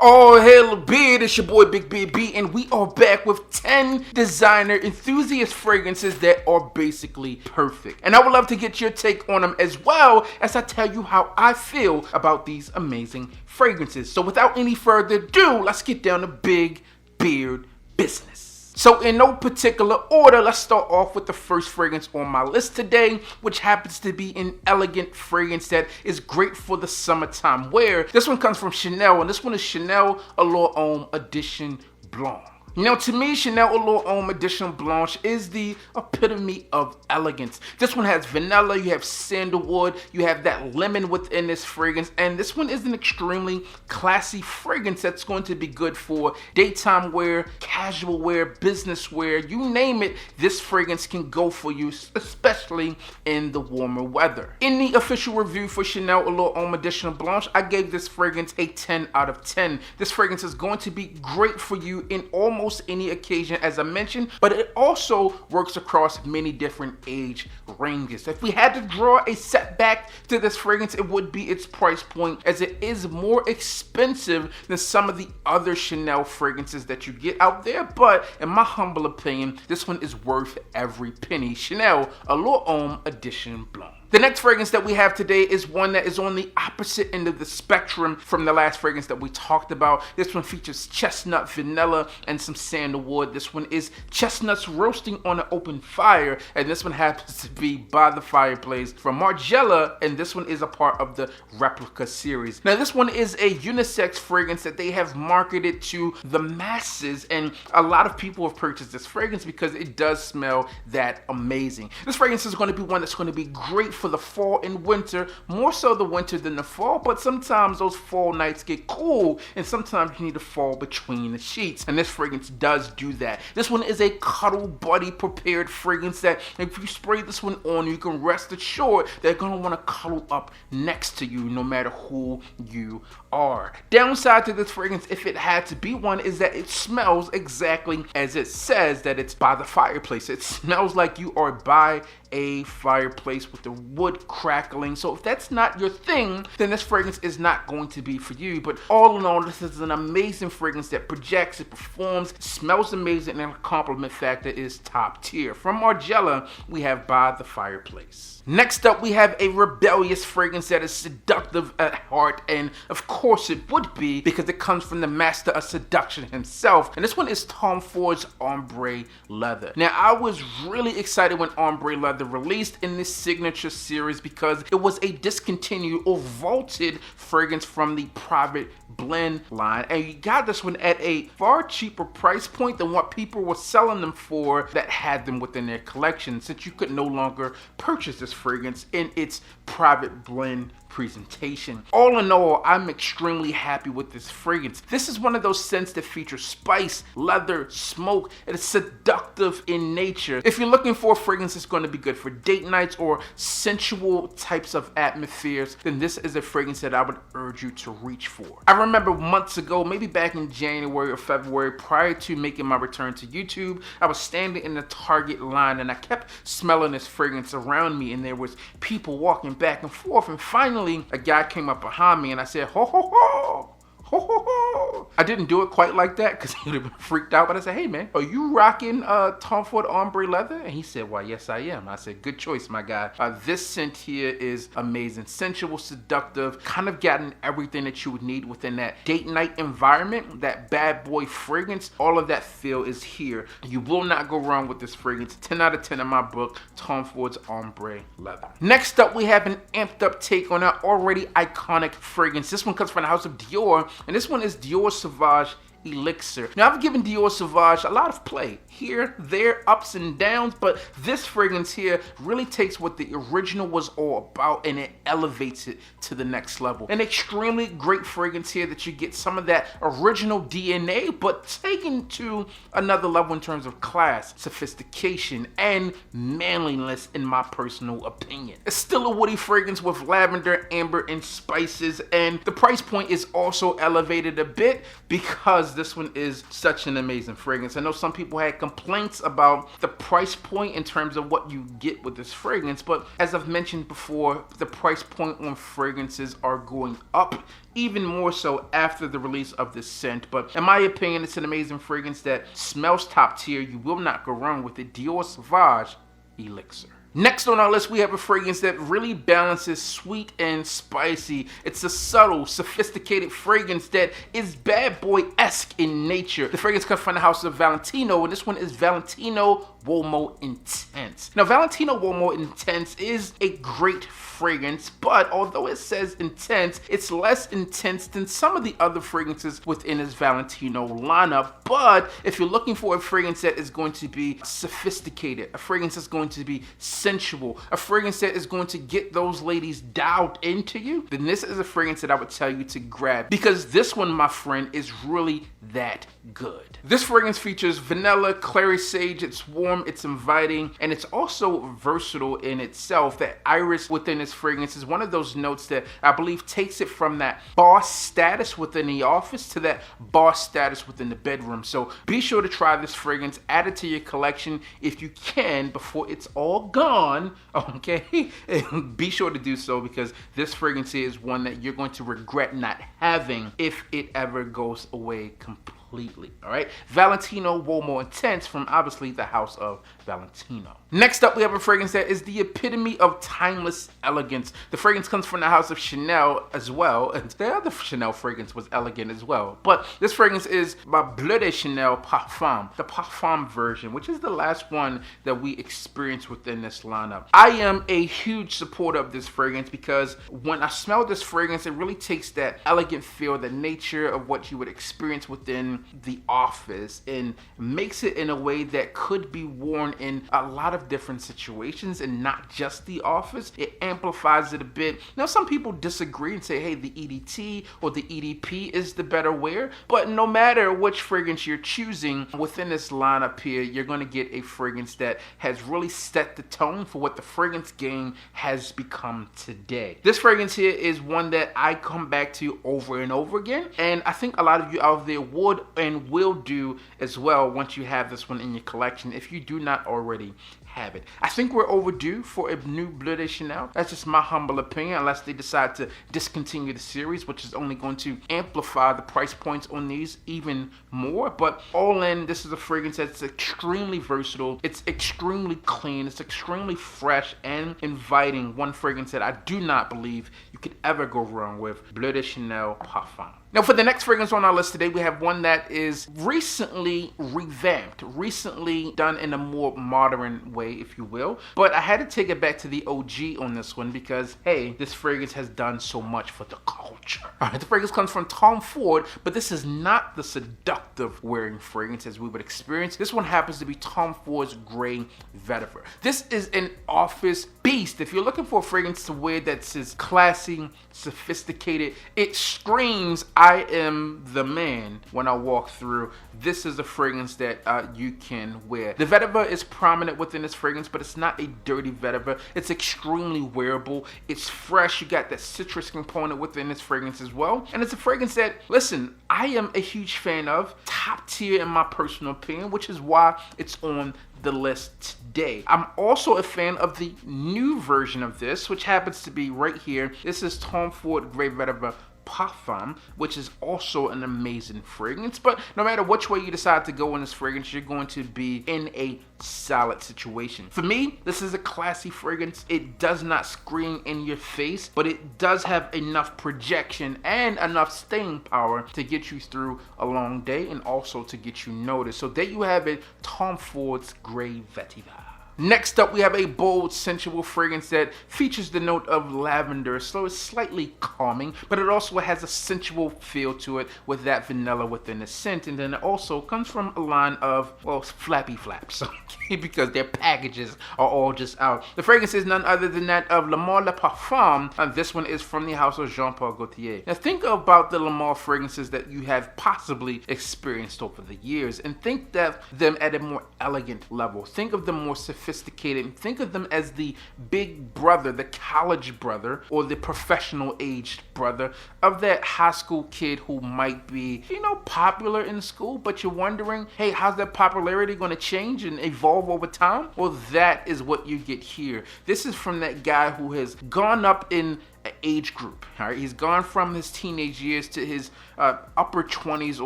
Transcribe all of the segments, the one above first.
Oh, hell, beard, it's your boy Big B, and we are back with 10 designer enthusiast fragrances that are basically perfect. And I would love to get your take on them as well as I tell you how I feel about these amazing fragrances. So without any further ado, let's get down to big beard business. So in no particular order, let's start off with the first fragrance on my list today, which happens to be an elegant fragrance that is great for the summertime wear. This one comes from Chanel, and this one is Chanel Allure Homme Edition Blanc. Now, to me, Chanel Allure Homme Edition Blanche is the epitome of elegance. This one has vanilla, you have sandalwood, you have that lemon within this fragrance, and this one is an extremely classy fragrance that's going to be good for daytime wear, casual wear, business wear, you name it, this fragrance can go for you, especially in the warmer weather. In the official review for Chanel Allure Homme Edition Blanche, I gave this fragrance a 10 out of 10. This fragrance is going to be great for you in almost any occasion, as I mentioned, but it also works across many different age ranges. If we had to draw a setback to this fragrance, it would be its price point, as it is more expensive than some of the other Chanel fragrances that you get out there, but in my humble opinion, this one is worth every penny. Chanel Allure Homme Edition Blanc. The next fragrance that we have today is one that is on the opposite end of the spectrum from the last fragrance that we talked about. This one features chestnut, vanilla, and some sandalwood. This one is chestnuts roasting on an open fire, and this one happens to be By the Fireplace from Margiela, and this one is a part of the Replica series. Now, this one is a unisex fragrance that they have marketed to the masses, and a lot of people have purchased this fragrance because it does smell that amazing. This fragrance is going to be one that's going to be great for the fall and winter, more so the winter than the fall, but sometimes those fall nights get cool and sometimes you need to fall between the sheets, and this fragrance does do that. This one is a cuddle buddy prepared fragrance that if you spray this one on, you can rest assured they're going to want to cuddle up next to you no matter who you are. Downside to this fragrance, if it had to be one, is that it smells exactly as it says that it's by the fireplace. It smells like you are by a fireplace with the wood crackling. So if that's not your thing, then this fragrance is not going to be for you. But all in all, this is an amazing fragrance that projects, it performs, smells amazing, and the compliment factor is top tier. From Margiela, we have By the Fireplace. Next up, we have a rebellious fragrance that is seductive at heart, and of course it would be because it comes from the master of seduction himself, and this one is Tom Ford's Ombre Leather. Now, I was really excited when Ombre Leather released in this signature series because it was a discontinued or vaulted fragrance from the Private Blend line, and you got this one at a far cheaper price point than what people were selling them for that had them within their collection, since you could no longer purchase this fragrance in its Private Blend presentation. All in all, I'm extremely happy with this fragrance. This is one of those scents that features spice, leather, smoke, and it's seductive in nature. If you're looking for a fragrance that's going to be good for date nights or sensual types of atmospheres, then this is a fragrance that I would urge you to reach for. I remember months ago, maybe back in January or February, prior to making my return to YouTube, I was standing in the Target line and I kept smelling this fragrance around me, and there was people walking back and forth, and finally a guy came up behind me and I said, ho ho ho, ho ho ho. I didn't do it quite like that because he would have been freaked out, but I said, hey man, are you rocking Tom Ford Ombre Leather? And he said, why, yes I am. I said, good choice, my guy. This scent here is amazing, sensual, seductive, kind of gotten everything that you would need within that date night environment, that bad boy fragrance. All of that feel is here. You will not go wrong with this fragrance. 10 out of 10 in my book, Tom Ford's Ombre Leather. Next up, we have an amped up take on an already iconic fragrance. This one comes from the house of Dior, and this one is Dior Sauvage Elixir. Now, I've given Dior Sauvage a lot of play here, there, ups and downs, but this fragrance here really takes what the original was all about and it elevates it to the next level. An extremely great fragrance here that you get some of that original DNA, but taken to another level in terms of class, sophistication, and manliness, in my personal opinion. It's still a woody fragrance with lavender, amber, and spices, and the price point is also elevated a bit because because this one is such an amazing fragrance. I know some people had complaints about the price point in terms of what you get with this fragrance, but as I've mentioned before, the price point on fragrances are going up, even more so after the release of this scent. But in my opinion, it's an amazing fragrance that smells top tier. You will not go wrong with it. Dior Sauvage Elixir. Next on our list, we have a fragrance that really balances sweet and spicy. It's a subtle, sophisticated fragrance that is bad boy-esque in nature. The fragrance comes from the house of Valentino, and this one is Valentino Womo Intense. Now, Valentino Womo Intense is a great fragrance, but although it says intense, it's less intense than some of the other fragrances within his Valentino lineup. But if you're looking for a fragrance that is going to be sophisticated, a fragrance that's going to be sensual, a fragrance that is going to get those ladies dialed into you, then this is a fragrance that I would tell you to grab, because this one, my friend, is really that good. This fragrance features vanilla, clary sage. It's warm, it's inviting, and it's also versatile in itself. That iris within this fragrance is one of those notes that I believe takes it from that boss status within the office to that boss status within the bedroom. So be sure to try this fragrance, add it to your collection if you can before it's all gone, okay? And be sure to do so, because this fragrance is one that you're going to regret not having if it ever goes away completely. All right, Valentino Womo Intense from obviously the house of Valentino. Next up, we have a fragrance that is the epitome of timeless elegance. The fragrance comes from the house of Chanel as well, and the other Chanel fragrance was elegant as well. But this fragrance is by Bleu de Chanel Parfum, the Parfum version, which is the last one that we experienced within this lineup. I am a huge supporter of this fragrance because when I smell this fragrance, it really takes that elegant feel, the nature of what you would experience within the office, and makes it in a way that could be worn in a lot of different situations and not just the office. It amplifies it a bit. Now, some people disagree and say, hey, the EDT or the EDP is the better wear, but no matter which fragrance you're choosing within this lineup here, you're going to get a fragrance that has really set the tone for what the fragrance game has become today. This fragrance here is one that I come back to over and over again, and I think a lot of you out there would and will do as well once you have this one in your collection, if you do not already have it. I think we're overdue for a new Bleu de Chanel. That's just my humble opinion, unless they decide to discontinue the series, which is only going to amplify the price points on these even more. But all in, this is a fragrance that's extremely versatile. It's extremely clean. It's extremely fresh and inviting. One fragrance that I do not believe you could ever go wrong with, Bleu de Chanel Parfum. Now, for the next fragrance on our list today, we have one that is recently revamped, recently done in a more modern way, if you will. But I had to take it back to the OG on this one because, hey, this fragrance has done so much for the culture. All right, the fragrance comes from Tom Ford, but this is not the seductive wearing fragrance as we would experience. This one happens to be Tom Ford's Gray Vetiver. This is an office beast. If you're looking for a fragrance to wear that's as classy, sophisticated, it screams, I am the man when I walk through. This is a fragrance that you can wear. The vetiver is prominent within this fragrance, but it's not a dirty vetiver. It's extremely wearable. It's fresh. You got that citrus component within this fragrance as well. And it's a fragrance that, listen, I am a huge fan of. Top tier in my personal opinion, which is why it's on the list today. I'm also a fan of the new version of this, which happens to be right here. This is Tom Ford Gray Vetiver Parfum, which is also an amazing fragrance. But no matter which way you decide to go in this fragrance, you're going to be in a solid situation. For me, this is a classy fragrance. It does not scream in your face, but it does have enough projection and enough staying power to get you through a long day and also to get you noticed. So there you have it, Tom Ford's Gray Vetiver. Next up, we have a bold, sensual fragrance that features the note of lavender, so it's slightly calming, but it also has a sensual feel to it with that vanilla within the scent. And then it also comes from a line of, well, flappy flaps, okay, because their packages are all just out. The fragrance is none other than that of Le Male Le Parfum, and this one is from the house of Jean-Paul Gaultier. Now think about the Le Male fragrances that you have possibly experienced over the years, and think of them at a more elegant level. Think of them more sophisticated. sophisticated, and think of them as the big brother, the college brother, or the professional aged brother of that high school kid who might be, you know, popular in school, but you're wondering, hey, how's that popularity going to change and evolve over time? Well, that is what you get here. This is from that guy who has gone up in age group. All right, he's gone from his teenage years to his upper 20s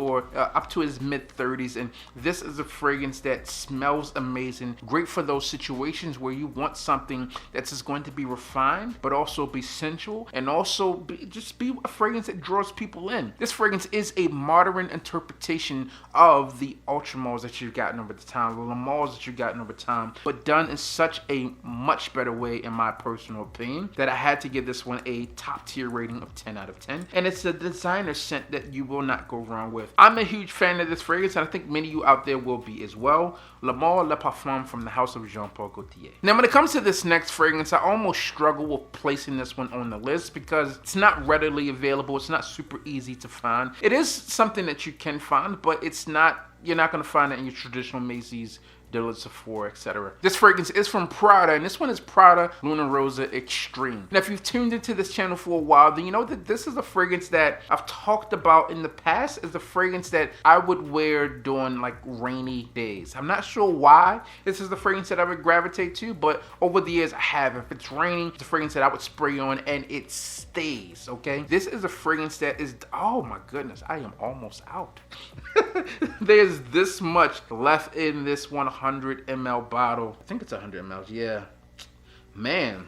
or up to his mid 30s, and this is a fragrance that smells amazing, great for those situations where you want something that's just going to be refined but also be sensual, and also just be a fragrance that draws people in. This fragrance is a modern interpretation of the Ultramars that you've gotten over the time, the Lamars that you've gotten over time, but done in such a much better way, in my personal opinion, that I had to give this one a top tier rating of 10 out of 10. And it's a designer scent that you will not go wrong with. I'm a huge fan of this fragrance, and I think many of you out there will be as well. L'Amour Le Parfum from the house of Jean-Paul Gaultier. Now, when it comes to this next fragrance, I almost struggle with placing this one on the list because it's not readily available. It's not super easy to find. It is something that you can find, but it's not, you're not going to find it in your traditional Macy's, Dillard's, Sephora, etc. This fragrance is from Prada, and this one is Prada Luna Rosa Extreme. Now, if you've tuned into this channel for a while, then you know that this is a fragrance that I've talked about in the past as a fragrance that I would wear during like rainy days. I'm not sure why this is the fragrance that I would gravitate to, but over the years I have. If it's raining, it's a fragrance that I would spray on and it stays, okay? This is a fragrance that is, oh my goodness, I am almost out. There's this much left in this 100 ml bottle. I think it's 100 ml, yeah. Man.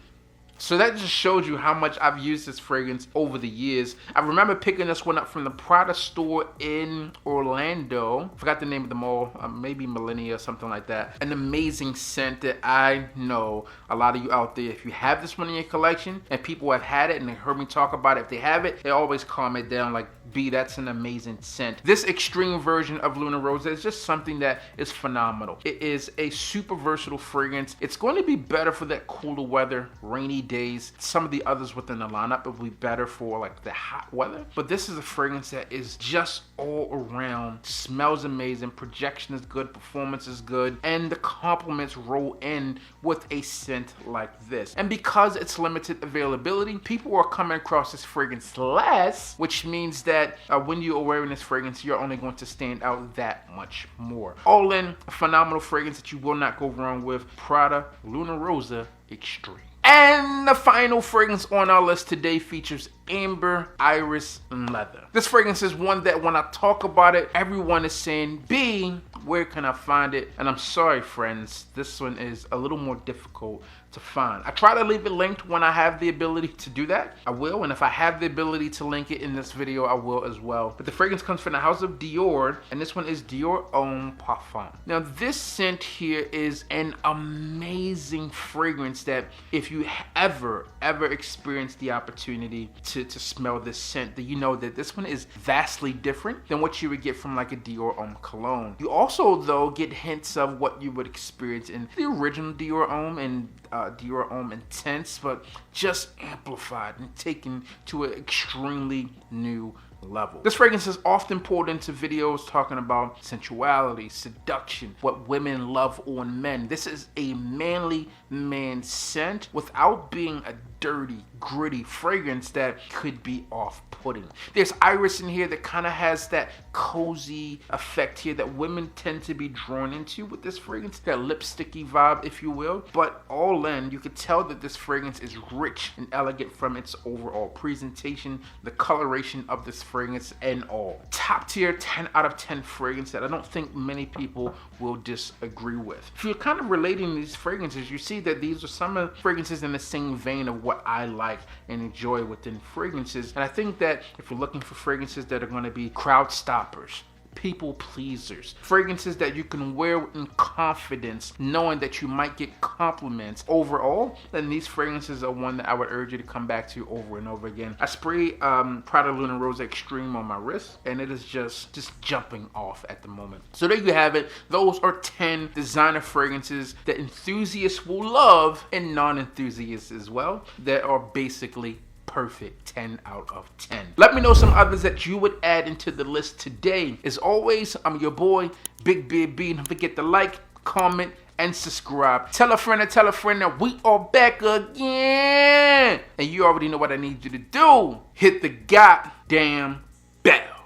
So that just shows you how much I've used this fragrance over the years. I remember picking this one up from the Prada store in Orlando. Forgot the name of the mall, maybe Millennia or something like that. An amazing scent that I know a lot of you out there, if you have this one in your collection and people have had it and they heard me talk about it, if they have it, they always calm it down like, B, that's an amazing scent. This extreme version of Luna Rosa is just something that is phenomenal. It is a super versatile fragrance. It's going to be better for that cooler weather, rainy days. Some of the others within the lineup will be better for like the hot weather, but this is a fragrance that is just all around, smells amazing, projection is good, performance is good, and the compliments roll in with a scent like this. And because it's limited availability, people are coming across this fragrance less, which means that when you are wearing this fragrance, you're only going to stand out that much more. All in, a phenomenal fragrance that you will not go wrong with. Prada Luna Rosa Extreme. And the final fragrance on our list today features Amber Iris Leather. This fragrance is one that when I talk about it, everyone is saying, B, where can I find it? And I'm sorry, friends, this one is a little more difficult to find. I try to leave it linked when I have the ability to do that. I will, and if I have the ability to link it in this video, I will as well. But the fragrance comes from the house of Dior, and this one is Dior Ombre Parfum. Now, this scent here is an amazing fragrance that if you ever experience the opportunity to smell this scent, that you know that this one is vastly different than what you would get from like a Dior Homme cologne. You also, though, get hints of what you would experience in the original Dior Homme and Dior Homme Intense, but just amplified and taken to an extremely new level. This fragrance is often pulled into videos talking about sensuality, seduction, what women love on men. This is a manly man scent without being a dirty, gritty fragrance that could be off-putting. There's iris in here that kind of has that cozy effect here that women tend to be drawn into with this fragrance, that lipsticky vibe, if you will. But all in, you could tell that this fragrance is rich and elegant from its overall presentation, the coloration of this fragrance, and all. Top tier 10 out of 10 fragrance that I don't think many people will disagree with. If you're kind of relating these fragrances, you see that these are some of the fragrances in the same vein of what I like and enjoy within fragrances. And I think that if you're looking for fragrances that are going to be crowd stoppers, people pleasers, fragrances that you can wear in confidence knowing that you might get compliments overall, then these fragrances are one that I would urge you to come back to over and over again. I spray Prada Luna Rosa Extreme on my wrist, and it is just jumping off at the moment. So there you have it. Those are 10 designer fragrances that enthusiasts will love and non-enthusiasts as well, that are basically perfect 10 out of 10. Let me know some others that you would add into the list today. As always, I'm your boy, Big Beard B. Don't forget to like, comment, and subscribe. Tell a friend that we are back again. And you already know what I need you to do. Hit the goddamn bell.